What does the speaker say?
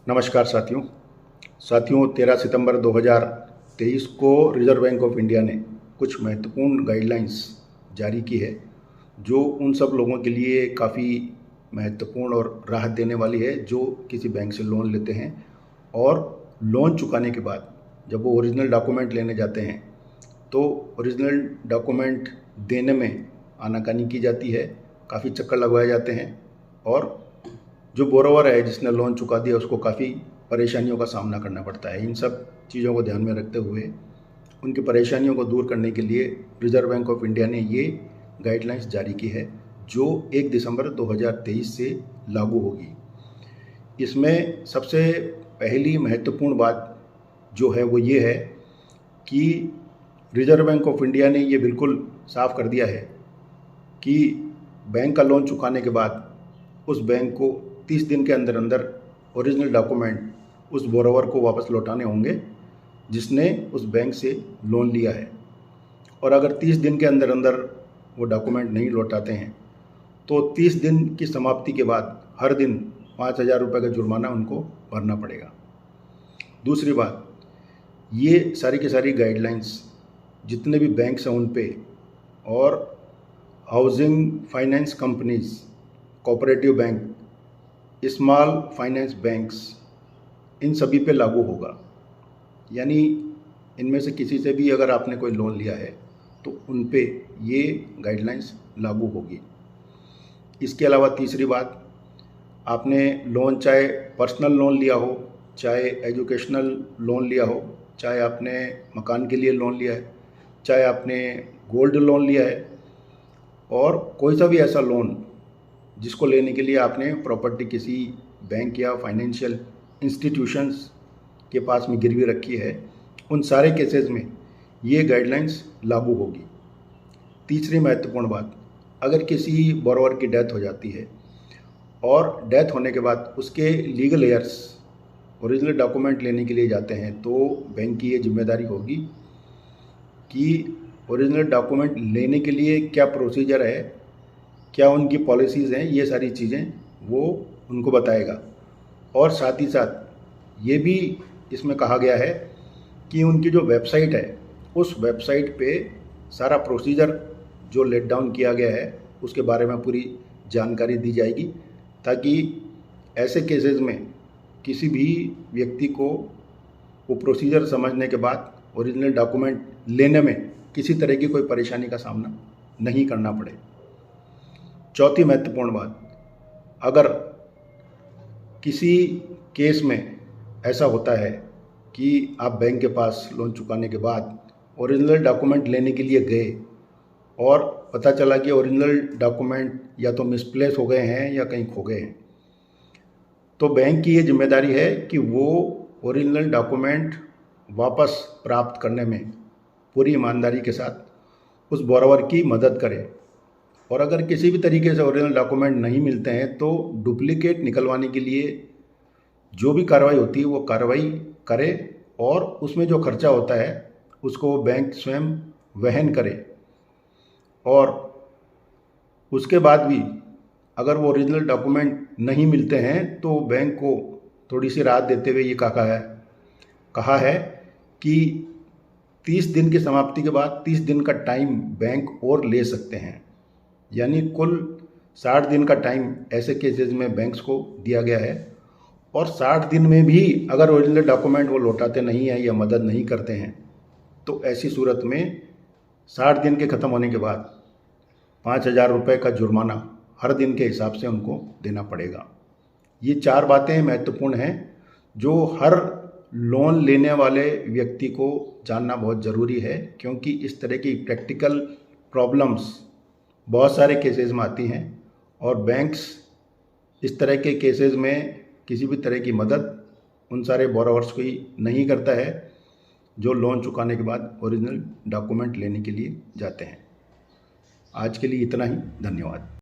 नमस्कार साथियों 13 सितंबर 2023 को रिज़र्व बैंक ऑफ इंडिया ने कुछ महत्वपूर्ण गाइडलाइंस जारी की है जो उन सब लोगों के लिए काफ़ी महत्वपूर्ण और राहत देने वाली है जो किसी बैंक से लोन लेते हैं और लोन चुकाने के बाद जब वो ओरिजिनल डॉक्यूमेंट लेने जाते हैं तो ओरिजिनल डॉक्यूमेंट देने में आनाकानी की जाती है, काफ़ी चक्कर लगवाए जाते हैं और जो बोरोवर है जिसने लोन चुका दिया उसको काफ़ी परेशानियों का सामना करना पड़ता है। इन सब चीज़ों को ध्यान में रखते हुए उनकी परेशानियों को दूर करने के लिए रिज़र्व बैंक ऑफ इंडिया ने ये गाइडलाइंस जारी की है जो 1 दिसंबर 2023 से लागू होगी। इसमें सबसे पहली महत्वपूर्ण बात जो है वो ये है कि रिज़र्व बैंक ऑफ इंडिया ने ये बिल्कुल साफ कर दिया है कि बैंक का लोन चुकाने के बाद उस बैंक को 30 दिन के अंदर अंदर ओरिजिनल डॉक्यूमेंट उस बोरोवर को वापस लौटाने होंगे जिसने उस बैंक से लोन लिया है। और अगर 30 दिन के अंदर अंदर वो डॉक्यूमेंट नहीं लौटाते हैं तो 30 दिन की समाप्ति के बाद हर दिन 5,000 रुपये का जुर्माना उनको भरना पड़ेगा। दूसरी बात, ये सारी की सारी गाइडलाइंस जितने भी बैंक्स हैं उन पे और housing finance companies, cooperative bank, small finance banks, इन सभी पे लागू होगा। यानी इनमें से किसी से भी अगर आपने कोई लोन लिया है तो उन पे ये गाइडलाइंस लागू होगी। इसके अलावा तीसरी बात, आपने लोन चाहे पर्सनल लोन लिया हो, चाहे एजुकेशनल लोन लिया हो, चाहे आपने मकान के लिए लोन लिया है, चाहे आपने गोल्ड लोन लिया है और कोई सा भी ऐसा लोन जिसको लेने के लिए आपने प्रॉपर्टी किसी बैंक या फाइनेंशियल इंस्टीट्यूशंस के पास में गिरवी रखी है, उन सारे केसेस में ये गाइडलाइंस लागू होगी। तीसरी महत्वपूर्ण बात, अगर किसी बोरोवर की डेथ हो जाती है और डेथ होने के बाद उसके लीगल हेयर्स ओरिजिनल डॉक्यूमेंट लेने के लिए जाते हैं तो बैंक की ये जिम्मेदारी होगी कि ओरिजिनल डॉक्यूमेंट लेने के लिए क्या प्रोसीजर है, क्या उनकी पॉलिसीज़ हैं, ये सारी चीज़ें वो उनको बताएगा। और साथ ही साथ ये भी इसमें कहा गया है कि उनकी जो वेबसाइट है उस वेबसाइट पे सारा प्रोसीजर जो लेट डाउन किया गया है उसके बारे में पूरी जानकारी दी जाएगी ताकि ऐसे केसेस में किसी भी व्यक्ति को वो प्रोसीजर समझने के बाद ओरिजिनल डॉक्यूमेंट लेने में किसी तरह की कोई परेशानी का सामना नहीं करना पड़े। चौथी महत्वपूर्ण बात, अगर किसी केस में ऐसा होता है कि आप बैंक के पास लोन चुकाने के बाद ओरिजिनल डॉक्यूमेंट लेने के लिए गए और पता चला कि ओरिजिनल डॉक्यूमेंट या तो मिसप्लेस हो गए हैं या कहीं खो गए हैं, तो बैंक की ये जिम्मेदारी है कि वो ओरिजिनल डॉक्यूमेंट वापस प्राप्त करने में पूरी ईमानदारी के साथ उस बोरोवर की मदद करे। और अगर किसी भी तरीके से ओरिजिनल डॉक्यूमेंट नहीं मिलते हैं तो डुप्लीकेट निकलवाने के लिए जो भी कार्रवाई होती है वो कार्रवाई करे और उसमें जो खर्चा होता है उसको बैंक स्वयं वहन करे। और उसके बाद भी अगर वो ओरिजिनल डॉक्यूमेंट नहीं मिलते हैं तो बैंक को थोड़ी सी राहत देते हुए ये कहा है कि 30 दिन की समाप्ति के बाद 30 दिन का टाइम बैंक और ले सकते हैं। यानी कुल 60 दिन का टाइम ऐसे केसेस में बैंक्स को दिया गया है। और 60 दिन में भी अगर ओरिजिनल डॉक्यूमेंट वो लौटाते नहीं हैं या मदद नहीं करते हैं तो ऐसी सूरत में 60 दिन के ख़त्म होने के बाद 5,000 रुपये का जुर्माना हर दिन के हिसाब से उनको देना पड़ेगा। ये 4 बातें महत्वपूर्ण हैं जो हर लोन लेने वाले व्यक्ति को जानना बहुत ज़रूरी है, क्योंकि इस तरह की प्रैक्टिकल प्रॉब्लम्स बहुत सारे केसेस में आती हैं और बैंक्स इस तरह के केसेस में किसी भी तरह की मदद उन सारे बोरोवर्स को ही नहीं करता है जो लोन चुकाने के बाद ओरिजिनल डॉक्यूमेंट लेने के लिए जाते हैं। आज के लिए इतना ही, धन्यवाद।